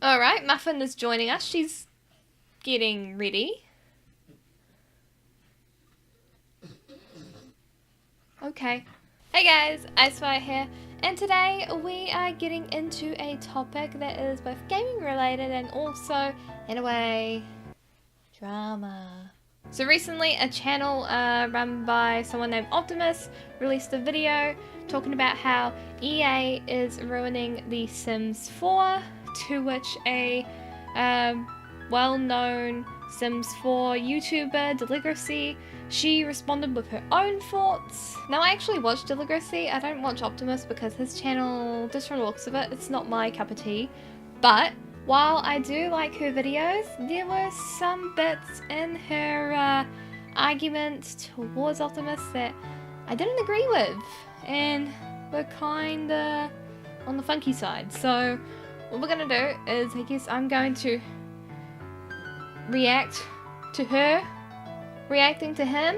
Alright, Muffin is joining us. She's getting ready. Okay. Hey guys, IceWire here, and today we are getting into a topic that is both gaming related and also, in a way, drama. So recently a channel run by someone named Optimus released a video talking about how EA is ruining The Sims 4, to which a well-known Sims 4 YouTuber, Deligracy, she responded with her own thoughts. Now I actually watch Deligracy. I don't watch Optimus because his channel, just from the looks of it, it's not my cup of tea. But while I do like her videos, there were some bits in her argument towards Optimus that I didn't agree with, and were kinda on the funky side. So what we're gonna do is, I guess I'm going to react to her reacting to him.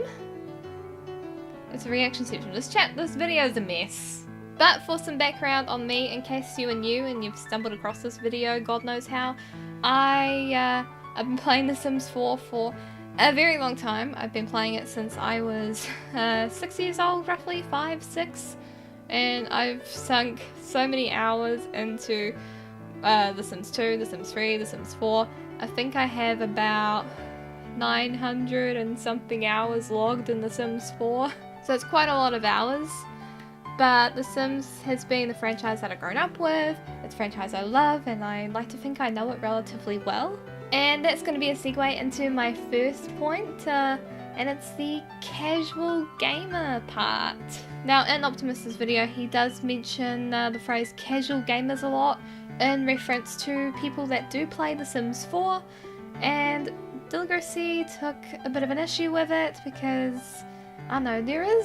It's a reaction section. This video is a mess. But for some background on me, in case you are new and you've stumbled across this video, God knows how, I've been playing The Sims 4 for a very long time. I've been playing it since I was 6 years old, roughly, 5, 6. And I've sunk so many hours into The Sims 2, The Sims 3, The Sims 4. I think I have about 900 and something hours logged in The Sims 4. So it's quite a lot of hours. But The Sims has been the franchise that I've grown up with. It's a franchise I love, and I like to think I know it relatively well. And that's going to be a segue into my first point, and it's the casual gamer part. Now in Optimus's video he does mention the phrase casual gamers a lot in reference to people that do play The Sims 4, and Deligracy took a bit of an issue with it because, I don't know,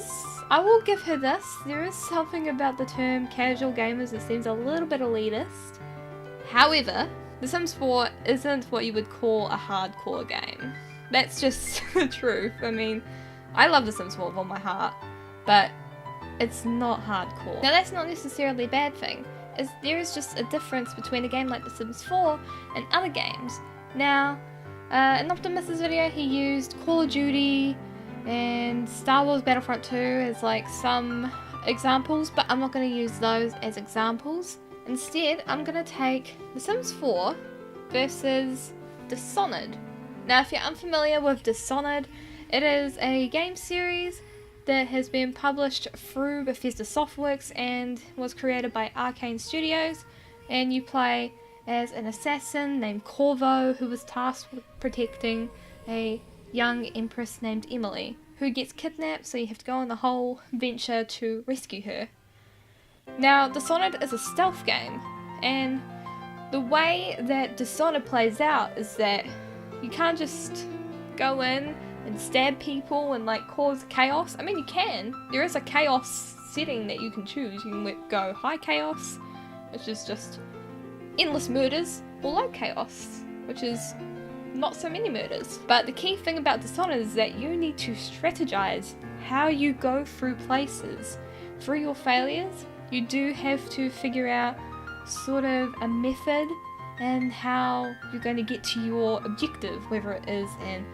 I will give her this, there is something about the term casual gamers that seems a little bit elitist. However, The Sims 4 isn't what you would call a hardcore game. That's just the truth. I mean, I love The Sims 4 with all my heart, but it's not hardcore. Now that's not necessarily a bad thing. There is just a difference between a game like The Sims 4 and other games. Now, in Optimus's video he used Call of Duty and Star Wars Battlefront 2 as like some examples, but I'm not going to use those as examples. Instead, I'm going to take The Sims 4 versus Dishonored. Now if you're unfamiliar with Dishonored, it is a game series that has been published through Bethesda Softworks and was created by Arcane Studios, and you play as an assassin named Corvo who was tasked with protecting a young empress named Emily who gets kidnapped, so you have to go on the whole venture to rescue her. Now Dishonored is a stealth game, and the way that Dishonored plays out is that you can't just go in and stab people and like cause chaos. I mean, you can. There is a chaos setting that you can choose. You can go high chaos, which is just endless murders, or low chaos, which is not so many murders. But the key thing about Dishonored is that you need to strategize how you go through places. Through your failures, you do have to figure out sort of a method and how you're going to get to your objective, whether it is an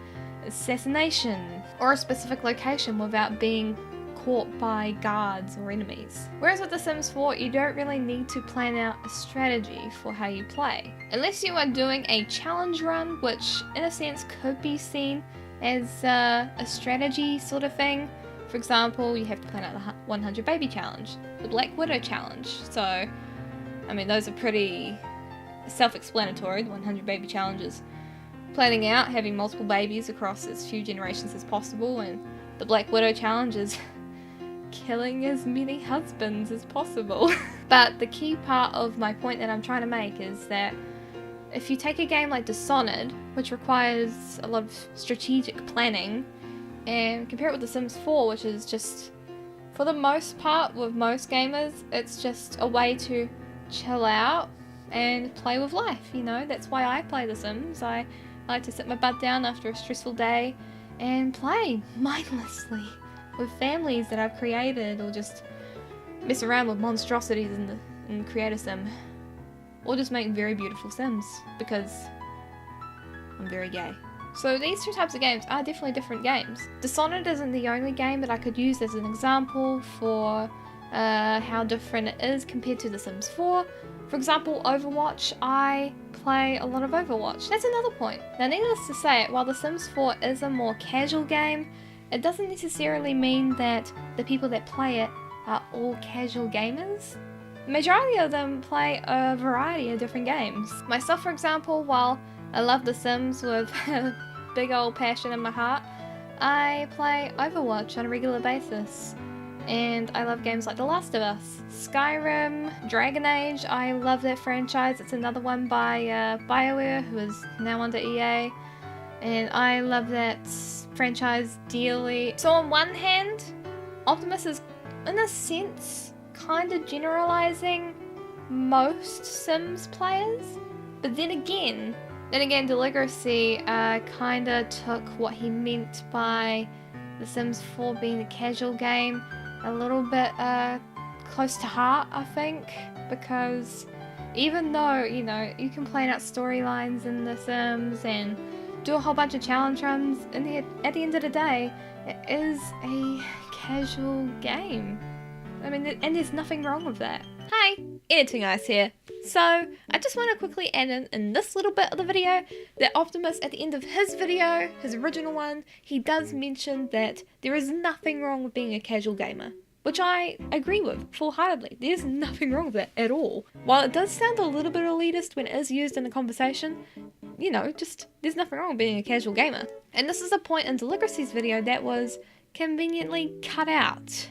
assassination or a specific location without being caught by guards or enemies. Whereas with The Sims 4, you don't really need to plan out a strategy for how you play. Unless you are doing a challenge run, which in a sense could be seen as a strategy sort of thing. For example, you have to plan out the 100 baby challenge, the Black Widow challenge. So, I mean, those are pretty self-explanatory, the 100 baby challenges. Planning out having multiple babies across as few generations as possible, and the Black Widow challenge is killing as many husbands as possible. But the key part of my point that I'm trying to make is that if you take a game like Dishonored, which requires a lot of strategic planning, and compare it with The Sims 4, which is just, for the most part with most gamers, it's just a way to chill out and play with life, you know. That's why I play The Sims. I like to sit my butt down after a stressful day and play mindlessly with families that I've created, or just mess around with monstrosities and create a sim. or just make very beautiful Sims, because I'm very gay. So these two types of games are definitely different games. Dishonored isn't the only game that I could use as an example for how different it is compared to The Sims 4. For example, Overwatch, I play a lot of Overwatch. That's another point. Now, needless to say, while The Sims 4 is a more casual game, it doesn't necessarily mean that the people that play it are all casual gamers. The majority of them play a variety of different games. Myself, for example, while I love The Sims with a big old passion in my heart, I play Overwatch on a regular basis. And I love games like The Last of Us, Skyrim, Dragon Age. I love that franchise. It's another one by BioWare, who is now under EA. And I love that franchise dearly. So on one hand, Optimus is, in a sense, kind of generalizing most Sims players. But then again, Deligracy kind of took what he meant by The Sims 4 being a casual game a little bit close to heart, I think, because even though, you know, you can plan out storylines in The Sims and do a whole bunch of challenge runs, at the end of the day, it is a casual game. I mean, and there's nothing wrong with that. Hi, Editing Ice here. So, I just want to quickly add in this little bit of the video that Optimus, at the end of his video, his original one, he does mention that there is nothing wrong with being a casual gamer. Which I agree with, full-heartedly. There's nothing wrong with that at all. While it does sound a little bit elitist when it is used in a conversation, you know, just, there's nothing wrong with being a casual gamer. And this is a point in Deligracy's video that was conveniently cut out.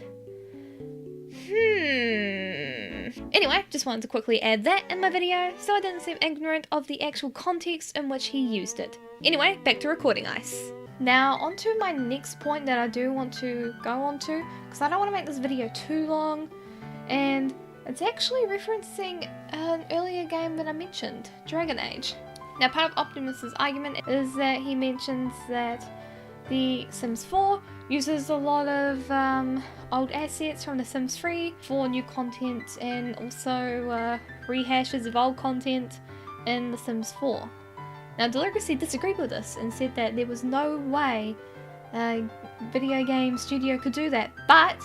Anyway, just wanted to quickly add that in my video so I didn't seem ignorant of the actual context in which he used it. Anyway, back to recording ice. Now, on to my next point that I do want to go on to, because I don't want to make this video too long, and it's actually referencing an earlier game that I mentioned, Dragon Age. Now, part of Optimus's argument is that he mentions that The Sims 4 uses a lot of old assets from The Sims 3 for new content, and also rehashes of old content in The Sims 4. Now, Deligracy disagreed with this and said that there was no way a video game studio could do that, but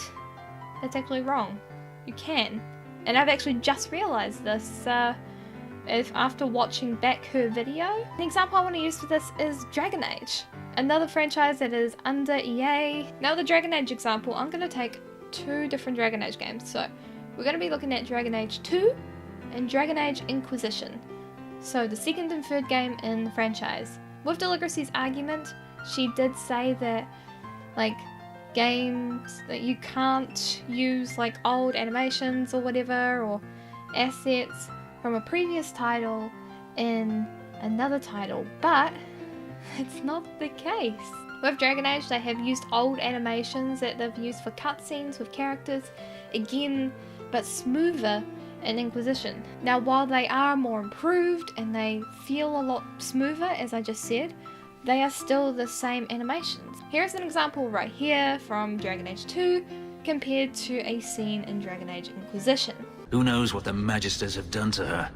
that's actually wrong. You can. And I've actually just realised this after watching back her video. An example I want to use for this is Dragon Age, another franchise that is under EA. Now, the Dragon Age example, I'm going to take two different Dragon Age games. So we're going to be looking at Dragon Age 2 and Dragon Age Inquisition. So the second and third game in the franchise. With Deligracy's argument, she did say that like games that you can't use like old animations or whatever, or assets from a previous title in another title, but it's not the case. With Dragon Age, they have used old animations that they've used for cutscenes with characters, again, but smoother in Inquisition. Now, while they are more improved and they feel a lot smoother, as I just said, they are still the same animations. Here's an example right here from Dragon Age 2 compared to a scene in Dragon Age Inquisition. Who knows what the Magisters have done to her?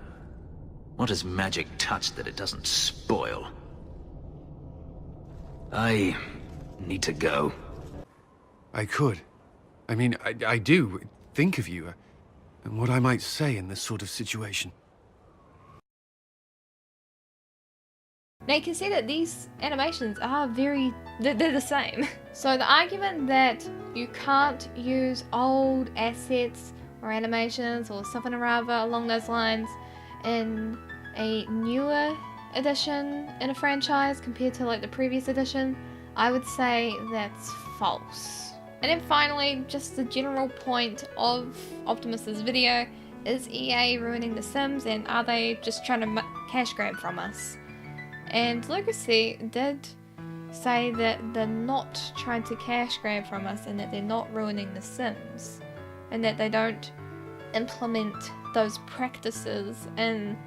What has magic touched that it doesn't spoil? I need to go. I could. I mean, I do think of you, and what I might say in this sort of situation. Now you can see that these animations are they're the same. So the argument that you can't use old assets or animations or something or other along those lines in a newer edition in a franchise compared to like the previous edition, I would say that's false. And then finally, just the general point of Optimus's video, is EA ruining The Sims, and are they just trying to cash grab from us? And Deligracy did say that they're not trying to cash grab from us, and that they're not ruining The Sims, and that they don't implement those practices in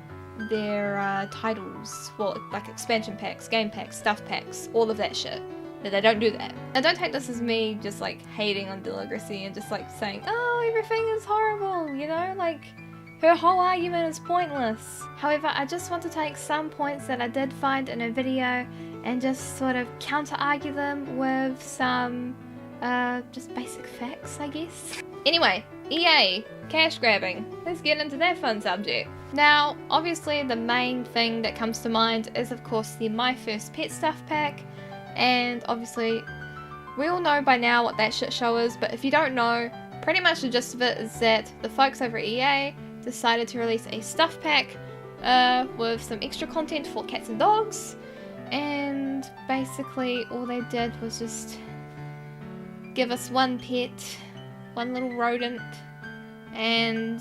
their titles, well, like expansion packs, game packs, stuff packs, all of that shit. That they don't do that. Now, don't take this as me just like hating on Deligracy and just like saying, oh, everything is horrible, you know, like Her whole argument is pointless. However, I just want to take some points that I did find in her video and just sort of counter-argue them with some, just basic facts, I guess. Anyway, EA, cash grabbing. Let's get into that fun subject. Now, obviously the main thing that comes to mind is of course the My First Pet stuff pack, and obviously we all know by now what that shit show is, but if you don't know, pretty much the gist of it is that the folks over at EA decided to release a stuff pack with some extra content for cats and dogs, and basically all they did was just give us one pet, one little rodent, and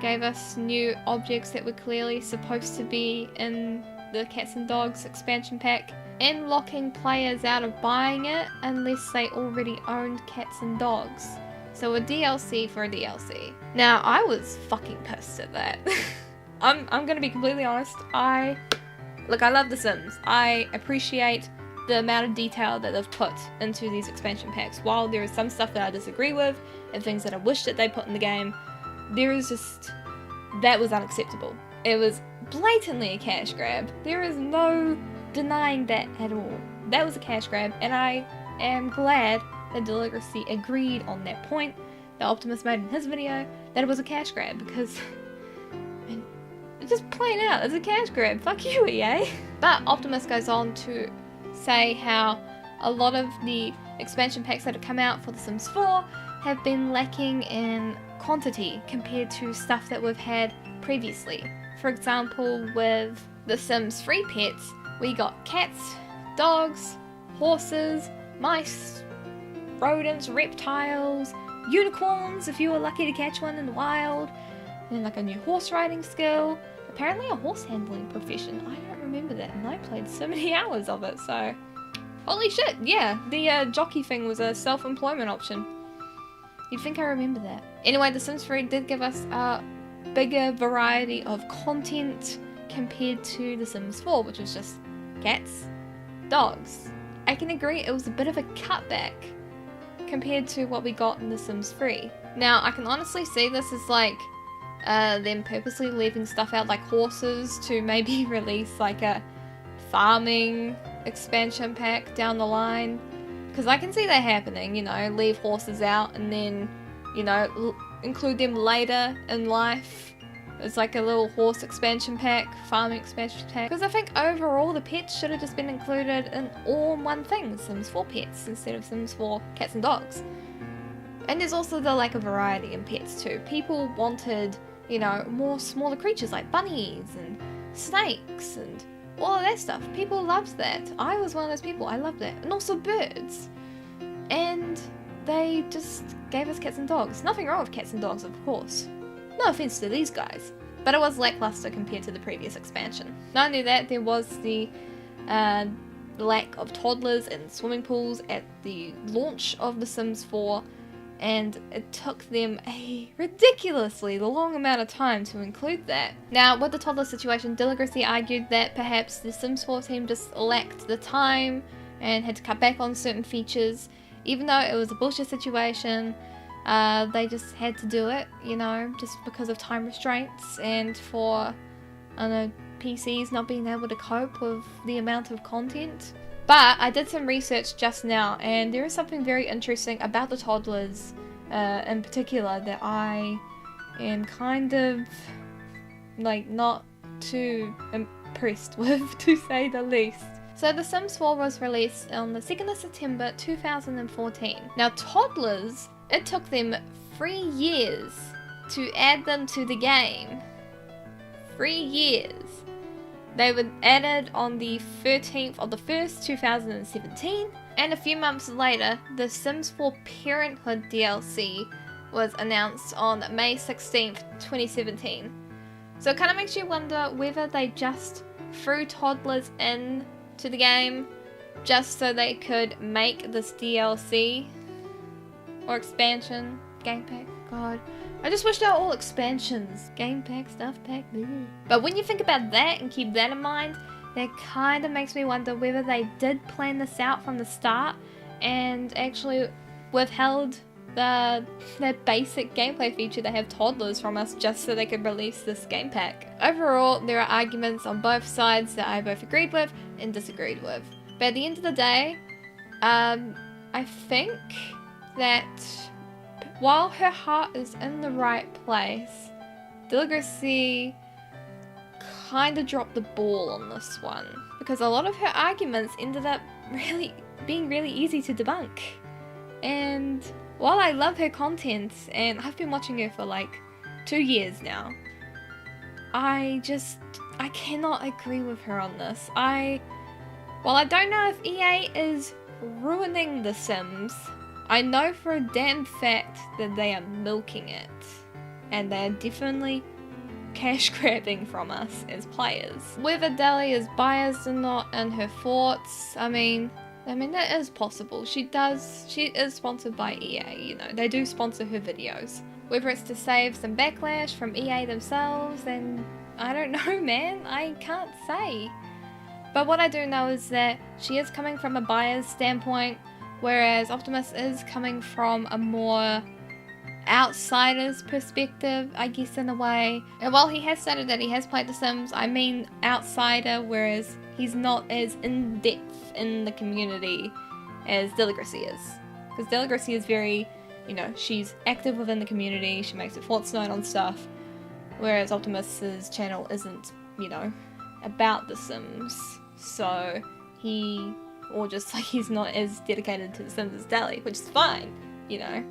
gave us new objects that were clearly supposed to be in the cats and dogs expansion pack, and locking players out of buying it unless they already owned cats and dogs. So a DLC for a DLC. Now, I was fucking pissed at that. I'm gonna be completely honest. I love The Sims. I appreciate the amount of detail that they've put into these expansion packs. While there is some stuff that I disagree with and things that I wish that they put in the game, there is just, that was unacceptable. It was blatantly a cash grab. There is no denying that at all. That was a cash grab, and I am glad that Deligracy agreed on that point that Optimus made in his video, that it was a cash grab, because man, it's just plain out, it's a cash grab. Fuck you, EA. But Optimus goes on to say how a lot of the expansion packs that have come out for The Sims 4 have been lacking in quantity compared to stuff that we've had previously. For example, with The Sims free pets, we got cats, dogs, horses, mice, rodents, reptiles, unicorns if you were lucky to catch one in the wild, and like a new horse riding skill, apparently a horse handling profession. I don't remember that, and I played so many hours of it, so holy shit, yeah, the jockey thing was a self-employment option. You'd think I remember that. Anyway, The Sims 3 did give us a bigger variety of content compared to The Sims 4, which was just cats, dogs. I can agree it was a bit of a cutback compared to what we got in The Sims 3. Now, I can honestly see this as like them purposely leaving stuff out like horses to maybe release like a farming expansion pack down the line. Because I can see that happening, you know, leave horses out and then, you know, include them later in life. It's like a little horse expansion pack, farming expansion pack. Because I think overall the pets should have just been included in all in one thing, Sims 4 pets instead of Sims 4 cats and dogs. And there's also the lack of variety in pets too. People wanted, you know, more smaller creatures like bunnies and snakes and all of that stuff. People loved that. I was one of those people. I loved that. And also birds. And they just gave us cats and dogs. Nothing wrong with cats and dogs, of course. No offense to these guys. But it was lackluster compared to the previous expansion. Not only that, there was the lack of toddlers in swimming pools at the launch of The Sims 4. And it took them a ridiculously long amount of time to include that. Now, with the toddler situation, Deligracy argued that perhaps the Sims 4 team just lacked the time and had to cut back on certain features. Even though it was a bullshit situation, they just had to do it, you know, just because of time restraints and for, I don't know, PCs not being able to cope with the amount of content. But I did some research just now, and there is something very interesting about the toddlers in particular that I am kind of, like, not too impressed with, to say the least. So The Sims 4 was released on the 2nd of September 2014. Now toddlers, it took them 3 years to add them to the game. 3 years. They were added on the 13th of the 1st, 2017, and a few months later, The Sims 4 Parenthood DLC was announced on May 16th, 2017. So it kind of makes you wonder whether they just threw toddlers in to the game just so they could make this DLC or expansion, game pack, god. I just wish they were all expansions. Game pack, stuff pack, bleh. But when you think about that and keep that in mind, that kind of makes me wonder whether they did plan this out from the start and actually withheld their basic gameplay feature they have toddlers from us just so they could release this game pack. Overall, there are arguments on both sides that I both agreed with and disagreed with. But at the end of the day, I think that while her heart is in the right place, Deligracy kind of dropped the ball on this one, because a lot of her arguments ended up being really easy to debunk. And while I love her content, and I've been watching her for like 2 years now, I cannot agree with her on this. While I don't know if EA is ruining The Sims, I know for a damn fact that they are milking it. And they're definitely cash grabbing from us as players. Whether Deli is biased or not in her thoughts, I mean that is possible. She is sponsored by EA, you know, they do sponsor her videos. Whether it's to save some backlash from EA themselves, then I don't know, man, I can't say. But what I do know is that she is coming from a buyer's standpoint, whereas Optimus is coming from a more outsider's perspective, I guess, in a way. And while he has stated that he has played The Sims, I mean outsider, whereas he's not as in-depth in the community as Deligracy is. Because Deligracy is very, you know, she's active within the community, she makes her thoughts known on stuff, whereas Optimus's channel isn't, you know, about The Sims. So he's not as dedicated to The Sims as Deli, which is fine, you know.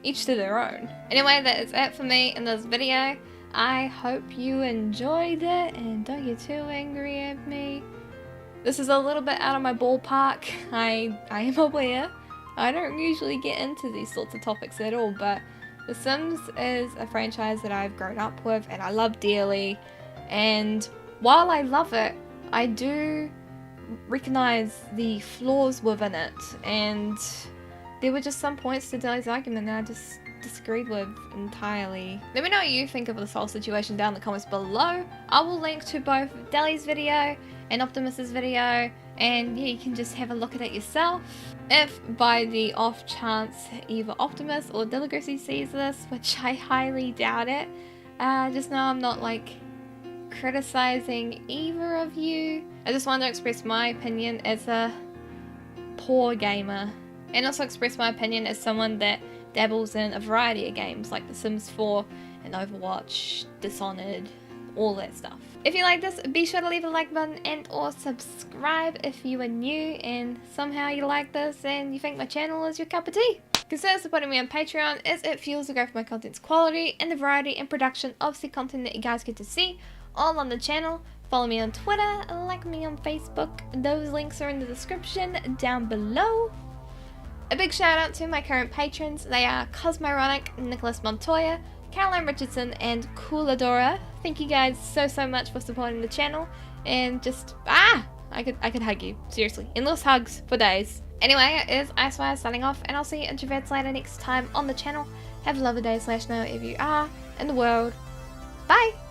Each to their own. Anyway, that is it for me in this video. I hope you enjoyed it and don't get too angry at me. This is a little bit out of my ballpark. I am aware. I don't usually get into these sorts of topics at all, but The Sims is a franchise that I've grown up with and I love dearly. And while I love it, I do recognize the flaws within it, and there were just some points to Deli's argument that I just disagreed with entirely. Let me know what you think of this whole situation down in the comments below. I will link to both Deli's video and Optimus's video, and yeah, you can just have a look at it yourself. If by the off chance either Optimus or Deligracy sees this, which I highly doubt it, just know I'm not like criticizing either of you. I just wanted to express my opinion as a poor gamer, and also express my opinion as someone that dabbles in a variety of games like The Sims 4 and Overwatch, Dishonored, all that stuff. If you like this, be sure to leave a like button and or subscribe if you are new and somehow you like this and you think my channel is your cup of tea. Consider supporting me on Patreon, as it fuels the growth of my content's quality and the variety and production of the content that you guys get to see all on the channel. Follow me on Twitter, like me on Facebook, those links are in the description down below. A big shout out to my current patrons. They are Cosmoronic, Nicholas Montoya, Caroline Richardson, and Cooladora. Thank you guys so much for supporting the channel, and just I could hug you, seriously, endless hugs for days. Anyway, it is IceWire signing off, and I'll see you introverts later next time on the channel. Have a lovely day / night if you are in the world. Bye.